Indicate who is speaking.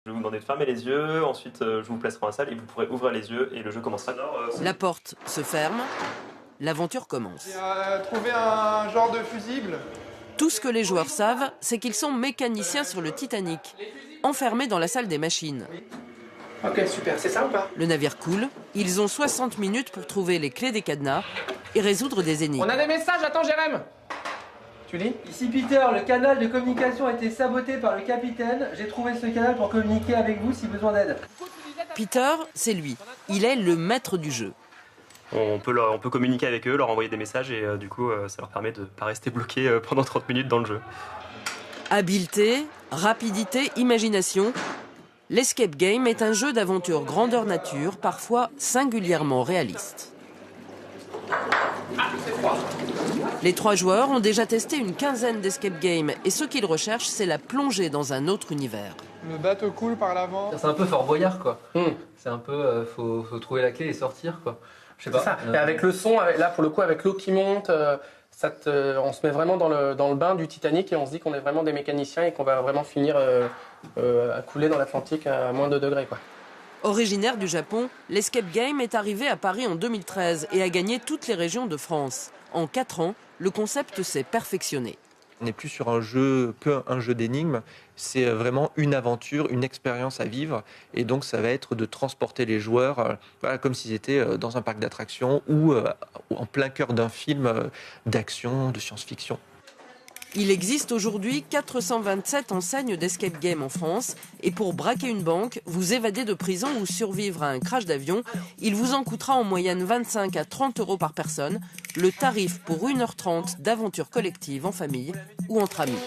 Speaker 1: Je vais vous demander de fermer les yeux, ensuite je vous placerai en salle et vous pourrez ouvrir les yeux et le jeu commencera.
Speaker 2: La porte se ferme, l'aventure commence.
Speaker 3: J'ai trouvé un genre de fusible.
Speaker 2: Tout ce que les joueurs savent, c'est qu'ils sont mécaniciens sur le Titanic, enfermés dans la salle des machines.
Speaker 4: Ok, super, c'est ça ou pas?
Speaker 2: Le navire coule, ils ont 60 minutes pour trouver les clés des cadenas et résoudre des énigmes.
Speaker 4: On a des messages, attends Jérém. Tu lis?
Speaker 5: Ici Peter, le canal de communication a été saboté par le capitaine. J'ai trouvé ce canal pour communiquer avec vous si besoin d'aide.
Speaker 2: Peter, c'est lui. Il est le maître du jeu.
Speaker 1: On peut communiquer avec eux, leur envoyer des messages et du coup ça leur permet de ne pas rester bloqués pendant 30 minutes dans le jeu.
Speaker 2: Habileté, rapidité, imagination. L'Escape Game est un jeu d'aventure grandeur nature, parfois singulièrement réaliste. Les 3 joueurs ont déjà testé une quinzaine d'Escape Games et ce qu'ils recherchent, c'est la plongée dans un autre univers.
Speaker 3: Le bateau coule par l'avant.
Speaker 6: C'est un peu Fort Boyard, quoi. C'est un peu, faut trouver la clé et sortir, quoi. Je sais pas.
Speaker 4: Ça. Et avec le son, là pour le coup, avec l'eau qui monte, on se met vraiment dans le bain du Titanic et on se dit qu'on est vraiment des mécaniciens et qu'on va vraiment finir à couler dans l'Atlantique à moins de 2 degrés, quoi.
Speaker 2: Originaire du Japon, l'Escape Game est arrivé à Paris en 2013 et a gagné toutes les régions de France. En 4 ans, le concept s'est perfectionné.
Speaker 7: On n'est plus sur un jeu qu'un jeu d'énigmes, c'est vraiment une aventure, une expérience à vivre. Et donc ça va être de transporter les joueurs comme s'ils étaient dans un parc d'attractions ou en plein cœur d'un film d'action, de science-fiction.
Speaker 2: Il existe aujourd'hui 427 enseignes d'escape game en France. Et pour braquer une banque, vous évader de prison ou survivre à un crash d'avion, il vous en coûtera en moyenne 25 à 30 € par personne. Le tarif pour 1h30 d'aventure collective en famille ou entre amis.